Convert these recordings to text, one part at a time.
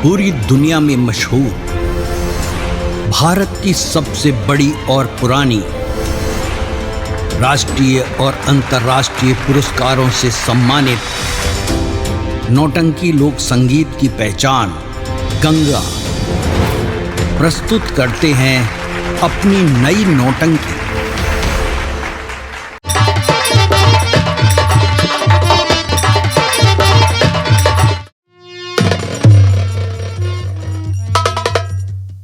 पूरी दुनिया में मशहूर, भारत की सबसे बड़ी और पुरानी, राष्ट्रीय और अंतर्राष्ट्रीय पुरस्कारों से सम्मानित नौटंकी लोक संगीत की पहचान गंगा प्रस्तुत करते हैं अपनी नई नौटंकी।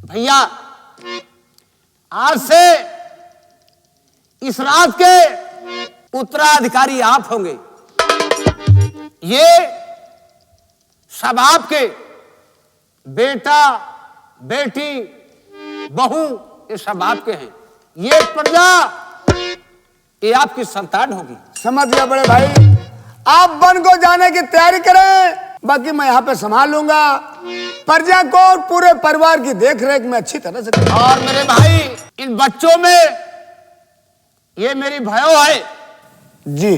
भैया, आज से इस रात के उत्तराधिकारी आप होंगे। ये सब आपके बेटा, बेटी, बहू, ये सब आपके हैं। ये प्रजा, ये आपकी संतान होगी। समझ गया बड़े भाई, आप वन को जाने की तैयारी करें, बाकी मैं यहाँ पे संभाल लूंगा। प्रजा को और पूरे परिवार की देखरेख में अच्छी तरह से करूंगा। और मेरे भाई, इन बच्चों में ये मेरी भयो है जी।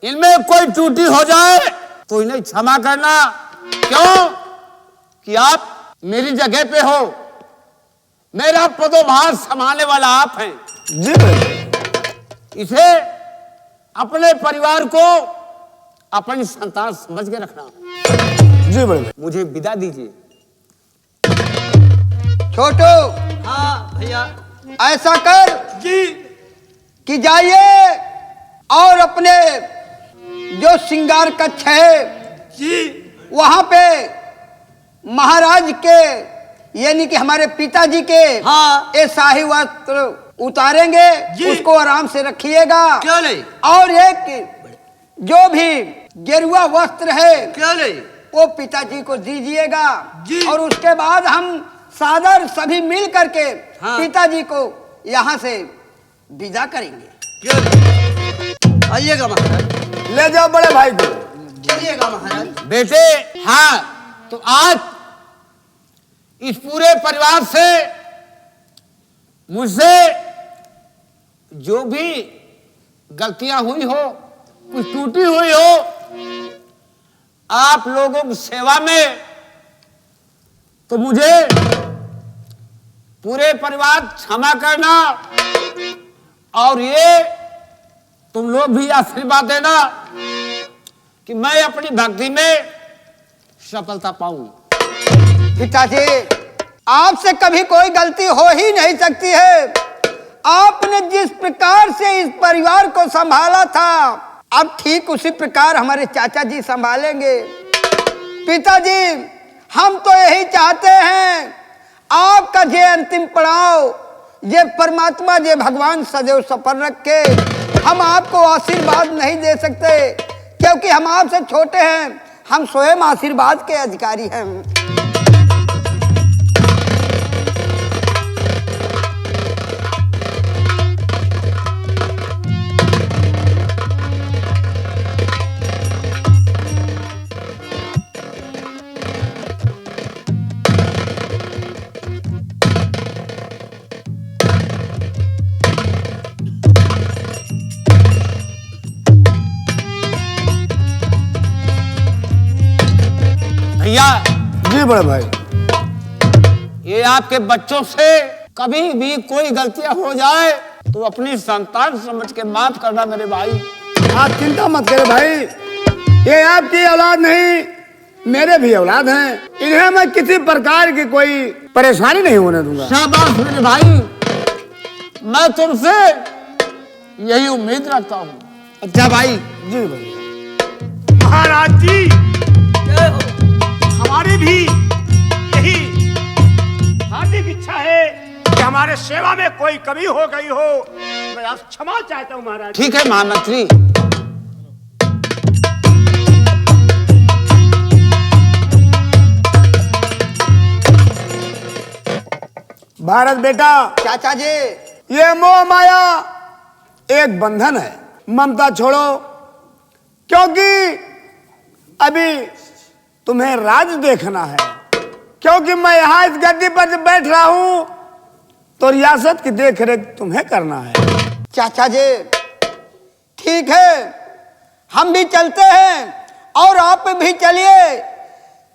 इनमें कोई त्रुटि हो जाए तो इन्हें क्षमा करना। क्यों कि आप मेरी जगह पे हो, मेरा पदोभार संभालने वाला आप हैं। जी भाई, इसे अपने परिवार को अपनी संतान समझ के रखना। जी बड़े भाई, मुझे विदा दीजिए। छोटू, हाँ भैया। ऐसा कर जी। कि जाइए और अपने जो श्रृंगार कक्ष है जी। वहां पे महाराज के यानी कि हमारे पिताजी के हाँ। ये शाही वस्त्र उतारेंगे, उसको आराम से रखिएगा। क्यों नहीं? और एक जो भी गेरुआ वस्त्र है क्यों नहीं? वो पिताजी को दीजिएगा। जी। और उसके बाद हम सादर सभी मिल करके हाँ। पिताजी को यहाँ से विदा करेंगे। आइएगा महाराज। ले जाओ बड़े भाई को। चलिएगा महाराज। बेटे, हाँ, तो आज इस पूरे परिवार से मुझसे जो भी गलतियां हुई हो, कुछ टूटी हुई हो, आप लोगों की सेवा में, तो मुझे पूरे परिवार क्षमा करना। और ये तुम लोग भी आशीर्वाद देना कि मैं अपनी भक्ति में सफलता पाऊं। पिताजी, आपसे कभी कोई गलती हो ही नहीं सकती है। आपने जिस प्रकार से इस परिवार को संभाला था, अब ठीक उसी प्रकार हमारे चाचा जी संभालेंगे। पिताजी, हम तो यही चाहते हैं आपका जे अंतिम पड़ाव, ये परमात्मा, ये भगवान सदैव सफल रखे। हम आपको आशीर्वाद नहीं दे सकते क्योंकि हम आपसे छोटे हैं, हम स्वयं आशीर्वाद के अधिकारी हैं। भैया जी बड़े भाई, ये आपके बच्चों से कभी भी कोई गलतियां हो जाए तो अपनी संतान समझ के माफ करना मेरे भाई। आप चिंता मत करें भाई, ये आपकी औलाद नहीं, मेरे भी औलाद हैं। इन्हें मैं किसी प्रकार की कोई परेशानी नहीं होने दूंगा। शाबाश मेरे भाई, मैं तुमसे यही उम्मीद रखता हूँ। अच्छा भाई। जी भाई। महाराज जी, हमारी भी यही हार्दिक इच्छा है कि हमारे सेवा में कोई कमी हो गई हो, मैं आप क्षमा चाहता हूँ महाराज। ठीक है महामंत्री। भारत बेटा, चाचा जी, ये मोह माया एक बंधन है, ममता छोड़ो, क्योंकि अभी तुम्हें राज देखना है। क्योंकि मैं यहाँ इस गद्दी पर बैठ रहा हूँ तो रियासत की देखरेख तुम्हें करना है। चाचा जी, ठीक है, हम भी चलते हैं और आप भी चलिए,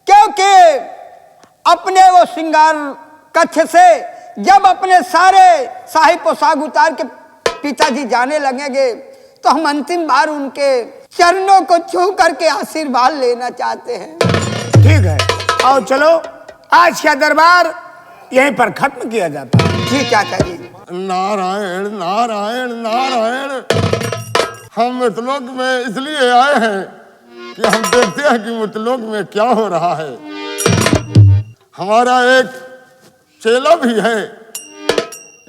क्योंकि अपने वो श्रृंगार कक्ष से जब अपने सारे शाही पोशाक उतार के पिताजी जाने लगेंगे तो हम अंतिम बार उनके चरणों को छू करके आशीर्वाद लेना चाहते हैं। ठीक है, आओ चलो, आज का दरबार यहीं पर खत्म किया जाता है। जी चाचा जी। नारायण नारायण नारायण। हम मृतलोक में इसलिए आए हैं कि हम देखते हैं कि मृतलोक में क्या हो रहा है। हमारा एक चेला भी है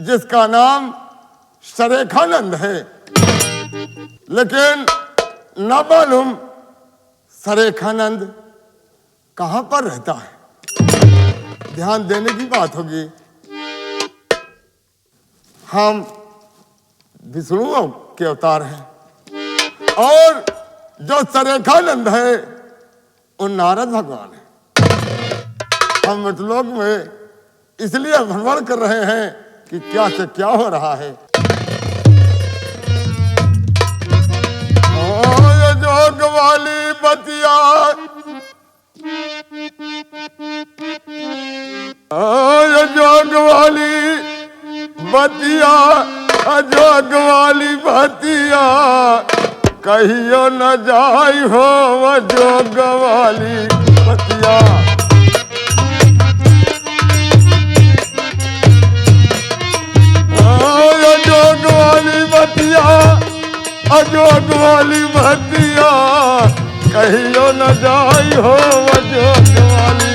जिसका नाम सरेखानंद है, लेकिन न मालूम सरेखानंद कहां पर रहता है। ध्यान देने की बात होगी। हम विष्णु के अवतार हैं और जो सरेखानंद है वो नारद भगवान है। हम मृतलोक में इसलिए भ्रमण कर रहे हैं कि क्या से क्या हो रहा है। ओ जोग वाली बतिया, ओ जोग वाली बतिया, जोग वाली बतिया, कहियो न जाई हो वो जोग वाली बतिया। जोग वाली बतिया, जोग वाली बतिया, कहियो न जाई हो वो जोग वाली।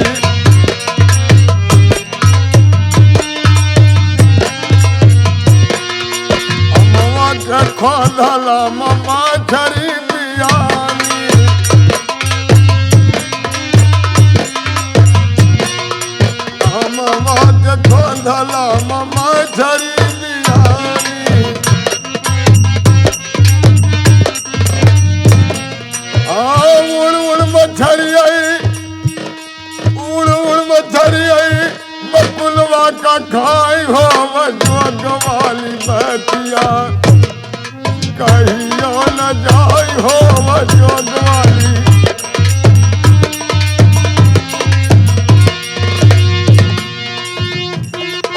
खोदला ममा झरी बियानी, ममा के खोदला ममा झरी बियानी। उड़ उड़ मछरी आई, उड़ उड़ मछरी आई, बकुलवा का खाई हो जोग वाली बतिया, कहियो न जाई हो वो जोग वाली।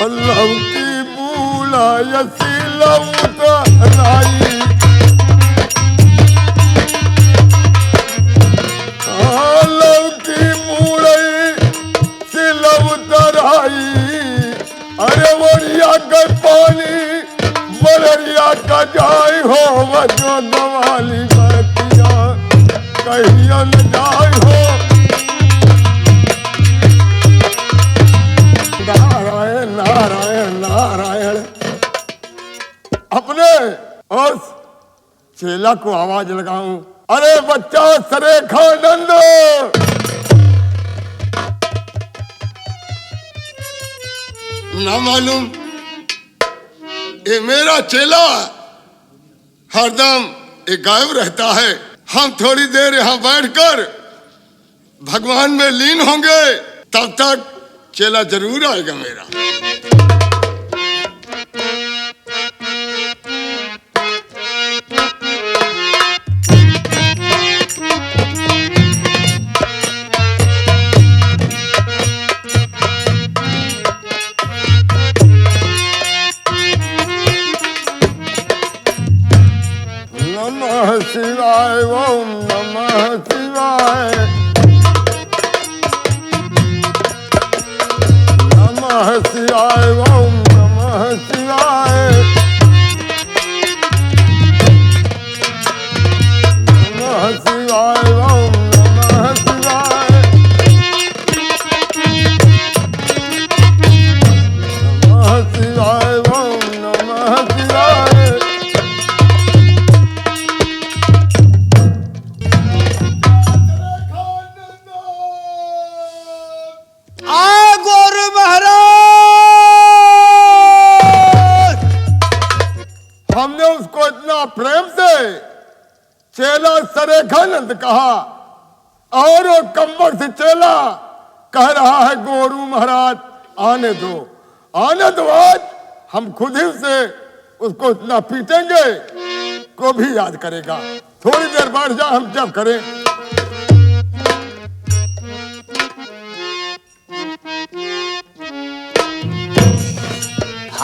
लव की बूला यसी लव लाई, लव की मूड़ई सी लव तराई। अरे वरिया के पानी बलरिया का जाई हो वो जोग वाली बतिया, कहियो न जाई हो। नारायण नारायण नारायण। अपने उस चेला को आवाज लगाऊं, अरे बच्चा सरेखानंद, ना मालूम ये मेरा चेला हरदम ये गायब रहता है। हम थोड़ी देर यहाँ बैठकर भगवान में लीन होंगे, तब तक चेला जरूर आएगा मेरा। नमः शिवाय, ओम नमः शिवाय, नमः शिवाय, ओम नमः शिवाय, नमः शिवाय, ओम नमः शिवाय, नमः शिवाय, ओम नमः शिवाय। हमने उसको इतना प्रेम से चेला सरेखानंद कहा और वो कम्बक से चेला कह रहा है गोरू महाराज आने दो, आने दो। आज हम खुद ही से उसको इतना पीटेंगे को भी याद करेगा। थोड़ी देर बैठ जा, हम जब करें।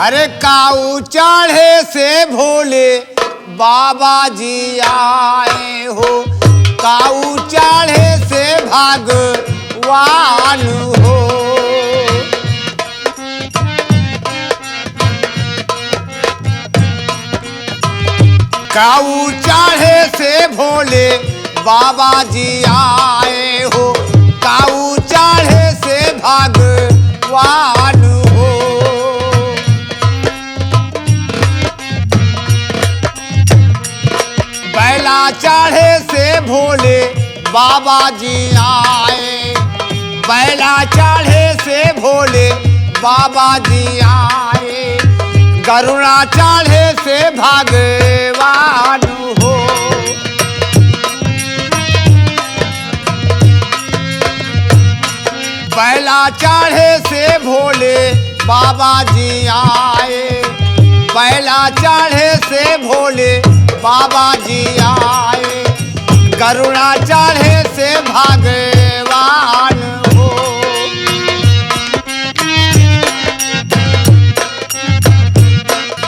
अरे काऊ चढ़े से भोले बाबा जी आए हो, काऊ चढ़े से भगवान हो। काऊ चढ़े से भोले बाबा जी आए हो, काऊ चढ़े से भगवान हो। बैला चढ़े से भोले बाबा जी आए, बैला चढ़े से भोले बाबा जी आए, गरुड़ा चढ़े से भगवान हो। बैला चढ़े से भोले बाबा जी आए, बैला चढ़े से भोले बाबा जी आए, गरुड़ा चढ़े से भगवान हो।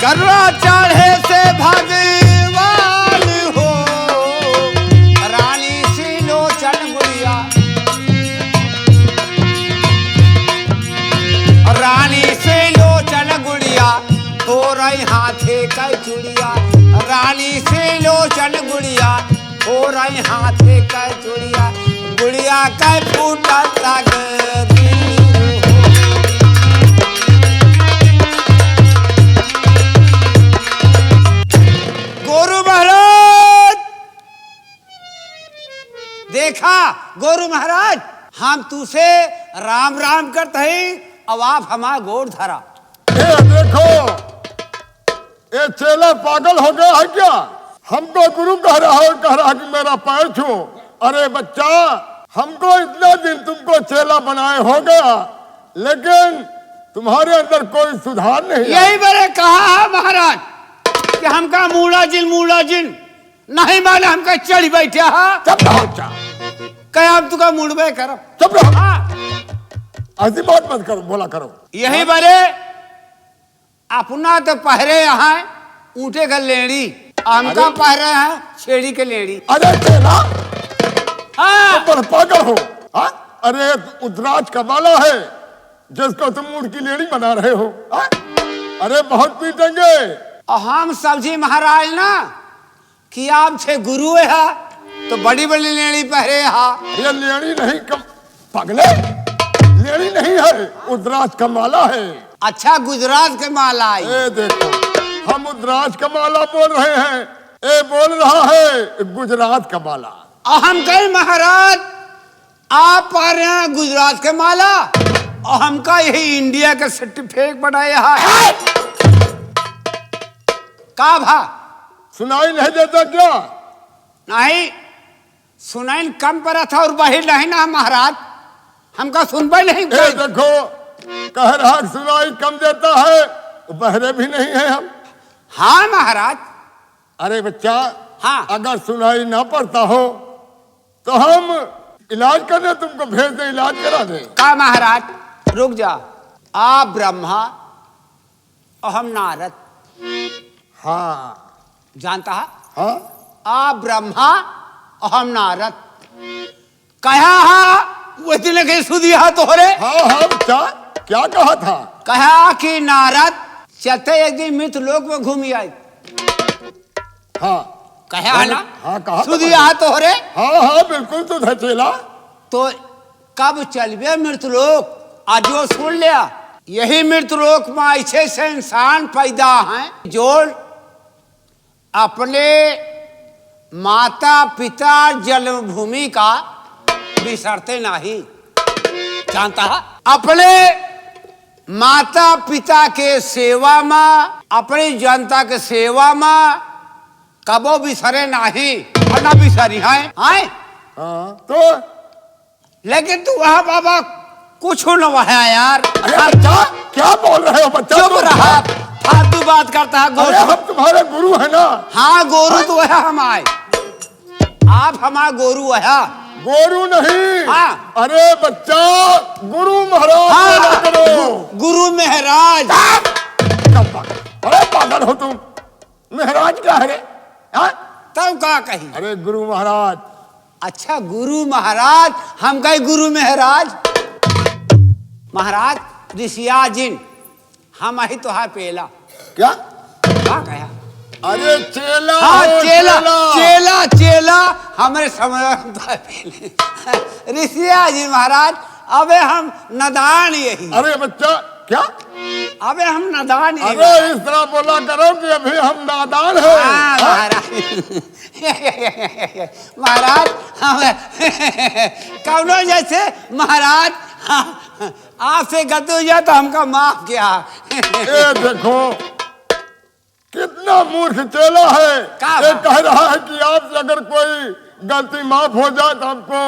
गरुड़ा चढ़े से भगवान हो, रानी सी लोचन गुड़िया, रानी से लोचन गुड़िया हो रही हाथे का चूड़िया, रानी से लोचन गुड़िया हो रही हाथे का चूड़िया, गुड़िया का फूटा तकदीर हो। गोरु महाराज देखा, गोरु महाराज हम तुसे राम राम करते ही, अब आप हमारा गोड़ धरा। ये देखो, ये चेला पागल हो गया है क्या? हमको गुरु कह रहा है, कह रहा कि मेरा पैर छू। अरे बच्चा, हमको इतना दिन तुमको चेला बनाए हो गया, लेकिन तुम्हारे अंदर कोई सुधार नहीं है। यही मैंने कहा है महाराज कि हमका मूड़ा जिन नहीं माने, हमका चढ़ बैठा है। चुप रहो बच्चा, कह हम तुका मुड़बे करब। चुप रहो, हाँ, ऐसी बात मत करो, बोला करो। यही बारे अपना तो पहरे यहाँ ऊँटे का लेड़ी, हमका पहरे हैं छेड़ी के लेड़ी। अरे चेला, हाँ, तुम बड़े पागल हो। हाँ? अरे उद्राज का बाला है जिसको तुम ऊँट की लेड़ी बना रहे हो। हाँ? अरे बहुत पीटेंगे। और हम सब्जी महाराज ना कि आप छे गुरु है तो बड़ी बड़ी लेड़ी पहरे हा। ये लेड़ी नहीं, कम पगले, लेड़ी नहीं है, उद्राज का माला है। अच्छा, गुजरात के माला आई। ए देखो, हम उद्राज का माला बोल रहे हैं, ए बोल रहा है गुजरात का माला। और हम कहे महाराज आप पा रहे हैं गुजरात के माला, और हमका यही इंडिया का सर्टिफिकेट बनाया है। का भा सुनाई नहीं देता क्या? नहीं सुनाई कम पड़ा था और बाहर नहीं ना महाराज, हमका सुनबा नहीं। ए देखो, कह रहा सुनाई कम देता है, बहरे भी नहीं है हम। हाँ महाराज। अरे बच्चा, हाँ, अगर सुनाई ना पड़ता हो तो हम इलाज करने तुमको भेज दे, इलाज करा दे। का महाराज रुक जा, आप ब्रह्मा और हम नारद। हाँ जानता है? हाँ, आप ब्रह्मा और हम नारद। कहा हा वो दिन के सुधिया तोहरे। हाँ हाँ बच्चा, क्या कहा था? कहा कि नारद चलते एक दिन मृत लोक में घूमी आई। हाँ कहा ना? हाँ कहा सुधिया तोहरे। हाँ हाँ बिल्कुल, तो था चेला। तो कब चलबे मृत लोक? आज वो सुन लिया, यही मृत लोक में ऐसे से इंसान पैदा हैं जो अपने माता पिता जन्मभूमि का बिसरते नहीं। जानता है? अपने माता पिता के सेवा में, अपनी जनता के सेवा में कबो बिसरे नहीं, और ना बिसरी है। हाँ तो लेकिन तू वहां बाबा कुछ न वहा यार। अरे बच्चा, क्या बोल रहे हो बच्चा? चुप रहा, फालतू बात करता है। अरे हम तुम्हारे गुरु है ना। हाँ गोरू तो है हम आए, आप हमारा गोरू है। गोरू नहीं। हाँ। अरे बच्चा, गुरु महाराज हाँ, बोला करो। गुरु महाराज। कब कही? अरे गुरु महाराज। अच्छा गुरु महाराज, हम कहे गुरु महाराज। महाराज ऋषिया जिन हम ही तो है पेला। क्या कहा? अरे चेला हाँ हो, चेला चेला चेला हमारे समझ ऋषिया जी महाराज। अबे हम नदान यही। अरे बच्चा क्या? अबे हम नादान ही। अरे इस तरह बोला करो कि अभी हम नादान हैं। हाँ, महाराज हम कौनो जैसे महाराज आपसे गलती हो जाए तो हमका माफ किया। ये देखो कितना मूर्ख चेला है। ये कह रहा है कि आपसे अगर कोई गलती माफ हो जाए तो हमको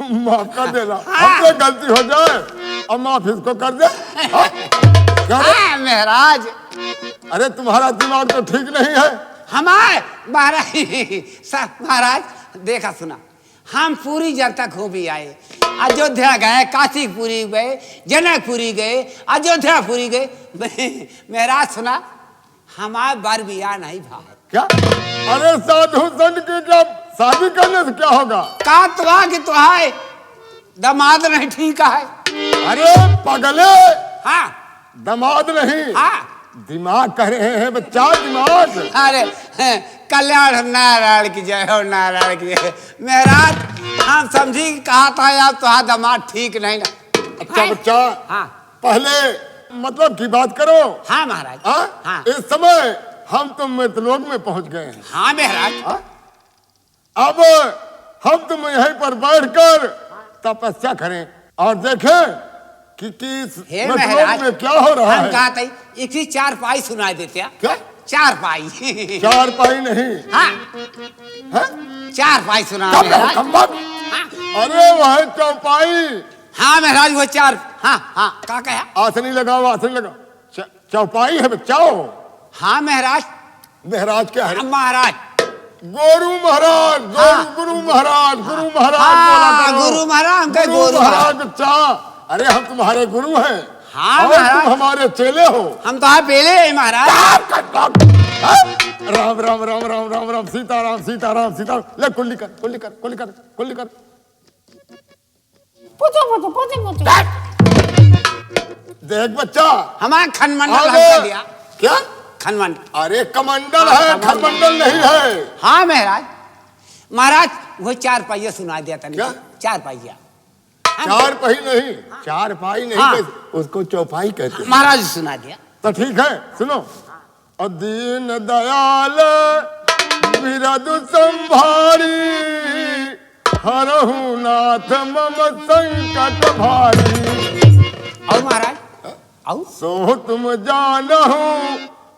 माफ कर देना। हमसे गलती हो जाए और माफ इसको कर दे। हाँ, महाराज। अरे तुम्हारा दिमाग तो ठीक नहीं है। हमारे महाराज देखा सुना हम पूरी जनता घूमी आए। अयोध्या गए, काशीपुरी गए, जनकपुरी गए, अयोध्यापुरी गए। महाराज सुना हमारे बार बिया नहीं भा। क्या? अरे साधु संत की क्या शादी करने से क्या होगा? का कि तुहाय दमाद नहीं ठीक है। अरे पगले, हाँ दमाद नहीं, हाँ दिमाग कह रहे हैं बच्चा, दिमाग। अरे कल्याण नारायण की जय हो, नारायण की जय। महाराज हम समझी कहा था आप तुहार दमाद ठीक नहीं ना। अच्छा बच्चा, हाँ पहले मतलब की बात करो। हाँ महाराज। हाँ? हाँ इस समय हम तुम मृतलोक में पहुंच गए हैं। हाँ महाराज। हाँ? अब हम तुम यहीं पर बैठकर तपस्या करें और देखें कि हे मृतलोक महाराज में क्या हो रहा हम है। कहा था एक ही चार पाई सुनाई देते। क्या? चार पाई। चार पाई नहीं। हाँ है? चार पाई सुना कम महाराज। कम बात। अरे वह चौपाई। हाँ महाराज वो चार। हाँ हाँ का कहा? आसनी लगाओ, आसनी लगाओ। चौपाई है बच्चाओ। हाँ महाराज। महाराज क्या है? महाराज गुरु महाराज, हाँ। गुरु महाराज, गुरु महाराज। हाँ, गुरु महाराज, हम कहे गुरु महाराज। बच्चा अरे हम तुम्हारे गुरु हैं। हाँ और महाराज। तुम हमारे चेले हो। हम तो आप पेले हैं महाराज। राम राम राम राम राम राम सीताराम सीताराम सीताराम। ले कुल्ली कर, कुल्ली कर, कुल्ली कर, कुल्ली कर। देख बच्चा हमारा खनमंडल आगे। हमको दिया। क्या? खनमंडल। अरे कमंडल है, खमंडल नहीं है। हाँ महाराज। महाराज वो चार पहिया सुना दिया था। क्या? चार पहिया। चार पाई नहीं, चार पाई नहीं हाँ। उसको चौपाई कहते हैं। महाराज सुना दिया। तो ठीक है सुनो। दीन दयाल बिरदु संभारी, हरहु नाथ मम संकट भारी। और महाराज और सो तुम जानहु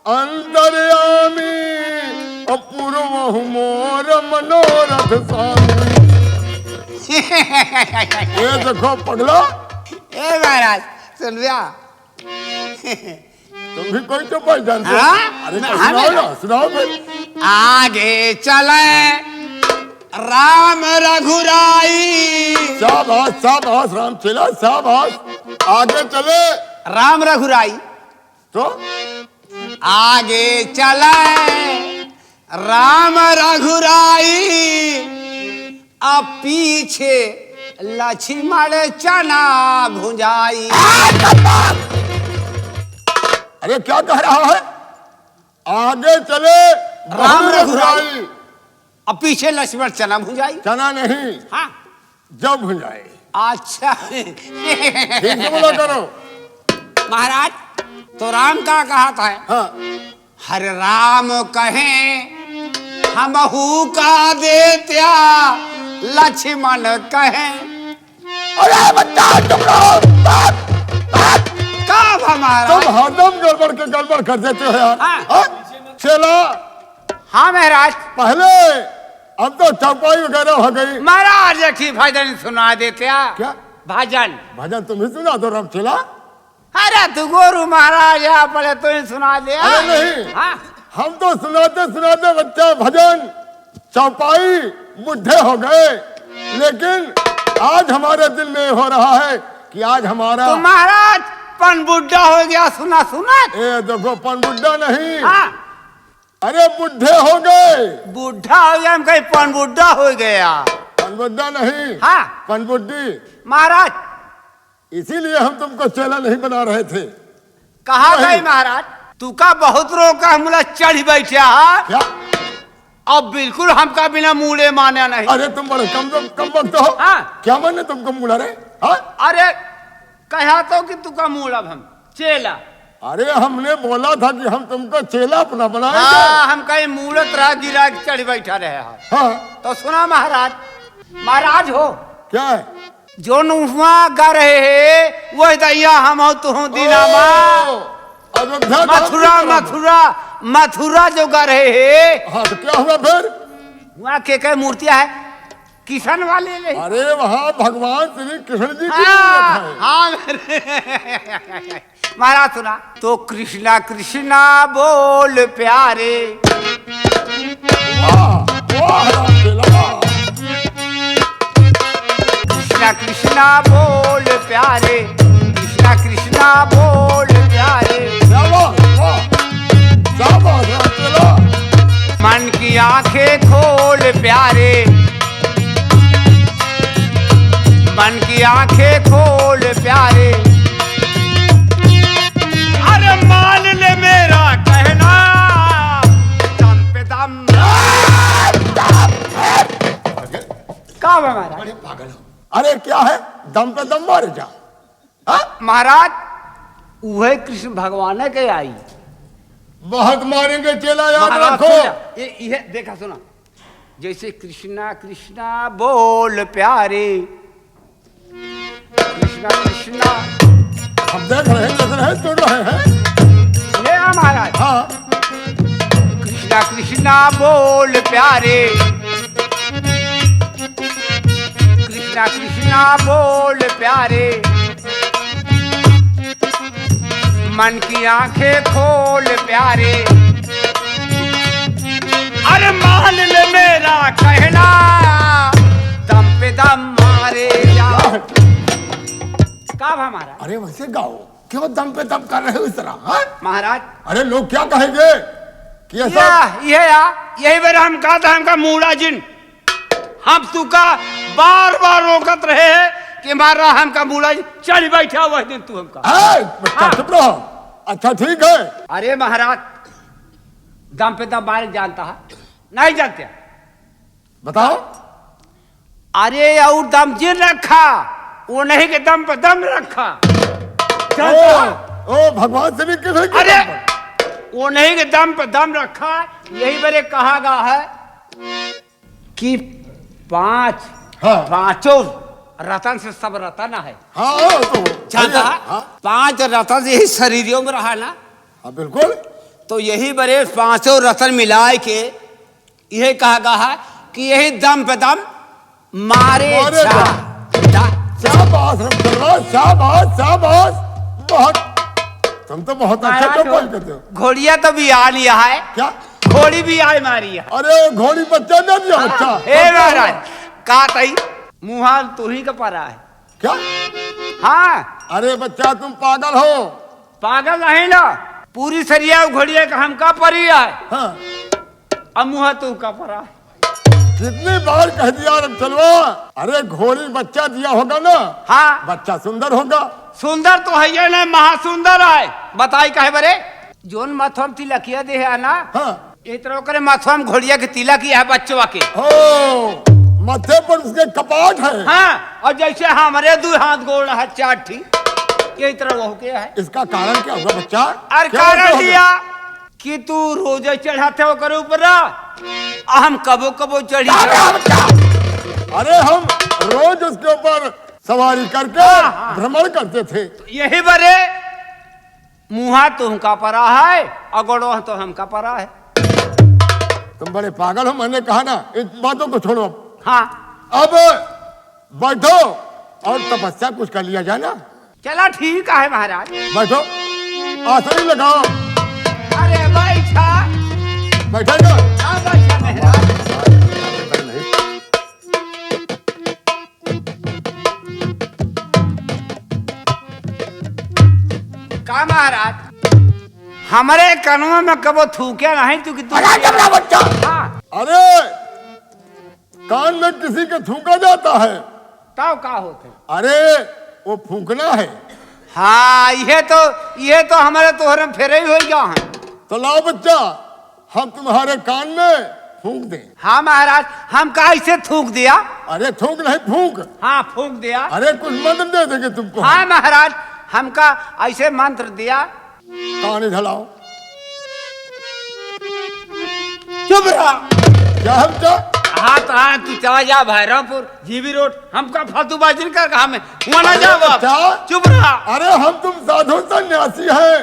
अंतर्यामी, अपूर्व मोर मनोरथ स्वामी। ये देखो पगला, ए महाराज सुन लिया। तुम भी कोई तो पाई जानते हो। हाँ? अरे हाँ, सुनाओ ना, सुनाओ फिर। आगे चले राम रघुराई। शाबाश शाबाश राम चेला शाबाश। आगे चले राम रघुराई। तो आगे चले राम रघुराई, अब पीछे लक्ष्मण चना भुंजाई। अरे क्या कह रहा है? आगे चले राम रघुराई, अब पीछे लक्ष्मण चना भुंजाई। चना नहीं, हाँ जब भुंजाए। अच्छा। ठीक से बोला करो। महाराज तो राम का कहा था? हाँ हर राम कहे हमहू का देत्या, लक्ष्मण कहे। अरे बच्चा चुप रहो। कब हमारा? तुम हरदम गड़बड़ कर देते हो यार। हाँ। हाँ? चला हाँ महाराज। पहले अब तो चौपाई वगैरह हो गई। महाराज की भजन सुना देते। क्या भजन? भजन तुम ही सुना दो राम चेला। अरे तू गुरु महाराज यहाँ पहले तू ही सुना दे। अरे नहीं, हाँ हम तो सुनाते सुनाते बच्चा भजन चौपाई बुढ़े हो गए। लेकिन आज हमारे दिल में हो रहा है कि आज हमारा तो महाराज पन बुड्ढा हो गया सुना सुना। ए देखो पन बुड्ढा नहीं, हाँ अरे बुढ़े हो गए। बूढ़ा हो गया, हम कहीं पन बुढ़ा हो गया। पनबुड्ढा नहीं, हाँ पनबुड्ढी। महाराज, इसीलिए हम तुमको चेला नहीं बना रहे थे। कहा नहीं। गई महाराज, तू का बहुत रोका हमला चढ़ बैठा है। क्या? अब बिल्कुल हमका बिना मूले माने नहीं। अरे तुम बड़े कम वक्त हो। हाँ। क्या माने तुमको मुड़ा रहे? हाँ? अरे कहा तो कि तू का मूल अब हम चेला। अरे हमने बोला था कि हम तुमको चेला अपना बनाएंगे। हाँ, हम कहीं मूलत रहा गिरा के चढ़ बैठा रहे हैं। हाँ। तो सुना महाराज, महाराज हो क्या है? जो नुआ गा रहे है वही दैया हम हो तू हो दीनामा। ओ, अयोध्या धाम मथुरा की तरफ। मथुरा मथुरा जो गा रहे है हाँ तो क्या हुआ फिर? वहाँ के मूर्तियां है किशन वाले नहीं। अरे वहाँ भगवान श्री कृष्ण जी की हाँ, मूर्त है। हाँ महाराज सुना तो कृष्णा कृष्णा बोल प्यारे। वाह, वाह राम चेला, वाह। कृष्णा कृष्णा बोल प्यारे, कृष्णा कृष्णा बोल प्यारे। क्या बात, वाह। क्या बात राम चेला। मन की आंखें खोल प्यारे, मन की आंखें खोल प्यारे। अरे मान ले मेरा कहना, दम पे दम। का हमारा बड़े पागल हो। अरे क्या है? दम पे दम मारे जा। हाँ? महाराज वह कृष्ण भगवान के आई। बहुत मारेंगे चेला, याद महाराज रखो। सुन, ये देखा सुना, जैसे कृष्णा कृष्णा बोल प्यारे, कृष्णा कृष्णा। हम देख रहे हैं, देख रहे हैं, सुन रहे हैं। ये महाराज हाँ। कृष्णा कृष्णा बोल प्यारे, कृष्णा कृष्णा बोल प्यारे। मन की आंखें खोल प्यारे। अरे मान ले मेरा कहना, दम पे दम मारे जा। का हमारा अरे वैसे गाओ, क्यों दम पे दम कर रहे हो इस तरह? हाँ? महाराज अरे लोग क्या कहेंगे कि ऐसा? यही बार हम कहा था हमका मूड़ा जिन, हम तू का बार बार रोकत रहे हैं कि मारा हमका मूड़ा जिन चढ़ बैठा वह दिन तू हमका। बच्चा चुप रहो। अच्छा ठीक है। अरे महाराज दम पे दम मारे जानता है नहीं जानते? बताओ। अरे और दम जिन रखा, वो नहीं के दम पे दम रखा। ओ भगवान श्री कृष्ण की अरे दम पर। वो नहीं के दम पे दम रखा। यही बड़े कहा गया है कि हाँ। पांचों रतन से सब रतन है। हाँ तो जानता है? हाँ, 5 रतन यही शरीरों में रहा ना, हाँ बिल्कुल। तो यही बड़े 5 रतन मिलाए के यही कहा गया है कि यही दम पे दम मारे मारे जा। शाबाश रमचंद्र, शाबाश शाबाश। बहुत, तुम तो बहुत अच्छा कंपोज करते हो। घोड़िया तो भी आ लिया है, क्या? घोड़ी भी आए मारी है। अरे घोड़ी बच्चा न दिया बच्चा। हे महाराज का तई मुहा तू ही का परा है। क्या? हाँ अरे बच्चा तुम पागल हो। पागल नहीं ना, पूरी सरिया घोड़िया का हमका परी है। हाँ। अब मुहा तू का परा है। कितनी बार कह दिया रमचलवा, अरे घोड़ी बच्चा दिया होगा ना। हाँ बच्चा सुंदर होगा। सुंदर तो है ये ना, महासुंदर है। बताई कहे बरे जोन मथुम तिलकिया दे है ना, हाँ। ये तरह करे मथुम घोड़िया के तिलक ही है बच्चों के। ओ माथे पर उसके कपाट है। हाँ, और जैसे हमारे 2 हाथ गोड़ है 4 ठीक, यही तरह वो क्या है। इसका कारण क्या होगा बच्चा? और क्या कारण होगा? दिया कि तू रोजे चढ़ाते हो करे ऊपर, हम कबो कबो चढ़ी। अरे हम रोज उसके ऊपर सवारी करके हाँ। भ्रमण करते थे। यही बरे मुहा तुमका परा है और गोड़ो तो हमका परा है। तुम बड़े पागल हो, मैंने कहा ना इन बातों को छोड़ो। हाँ अब बैठो और तपस्या कुछ कर लिया जाए ना। चला ठीक है महाराज। बैठो, आसन ही लगाओ। अरे बैठा बैठेगा। हाँ, बैठा महाराज। का महाराज हमारे कनुआ में कबो थूके नहीं तू कि तू अरे जबरा बच्चा, हाँ, अरे कान में किसी के थूका जाता है? ताव का होते? अरे वो फूकना है। हाँ, ये तो हमारे तोहरे में फेरे ही हो गया है। तो लाओ बच्चा, हम तुम्हारे कान में फूंक दें। हाँ महाराज, हम का ऐसे थूक दिया? अरे थूक नहीं, फूंक। हाँ, फूक दिया। अरे कुछ मंत्र दे देंगे तुमको। हाँ महाराज, हमका ऐसे मंत्र दिया। कान इधर लाओ। चुप रहा। क्या है बच्चा? हाँ तो हाँ, तू चला जा भैरवपुर जीबी रोड, हमका फालतूबाजी कर कहा में वहाँ ना जाओ आप। बच्चा, चुप रहा। अरे हम तुम साधु सन्यासी हैं,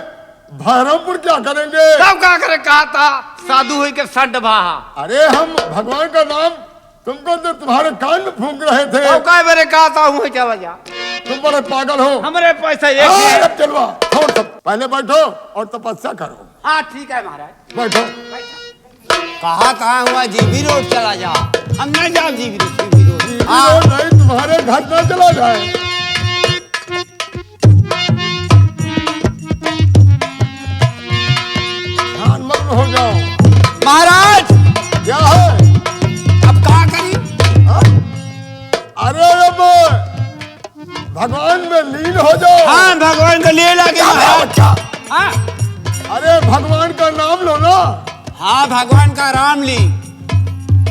भैरवपुर क्या करेंगे? तब क्या करे, कहा था साधु हुई के संड बहा। अरे हम भगवान का नाम तुमको तो तुम्हारे कान में फूंक रहे थे। तब क्या मेरे कहा था वहीं चला जा। तुम बड़े पागल हो। हमारे पैसा एक हाँ, है। अब चलवा, छोड़ सब, पहले बैठो और तपस्या करो। हाँ ठीक है महाराज। बैठो। कहा कहाँ हुआ जीबी रोड चला जा। हम नहीं जाओ जीबी रोड। हाँ। वो नहीं, तुम्हारे घर ना चला जाए। ध्यान मग्न हो जाओ। महाराज क्या है? अब कहा करी? अरे अब भगवान में लीन हो जाओ। हाँ, भगवान को ले लगे महाराज। हाँ अरे भगवान का नाम लो ना। हाँ, भगवान का राम ली।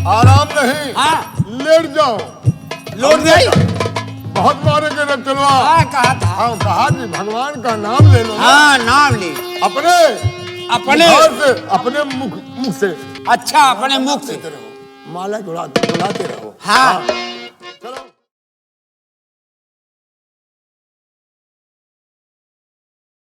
आराम नहीं, हाँ, लेट जाओ। लौट गई। बहुत मारेंगे रे चलवा। हाँ कहा था। हाँ, कहा कि भगवान का नाम ले लो ना। हाँ, नाम ली। अपने मुखार से, अपने मुख से। अच्छा, अपने मुख से। माला बुलाते रहो। हाँ।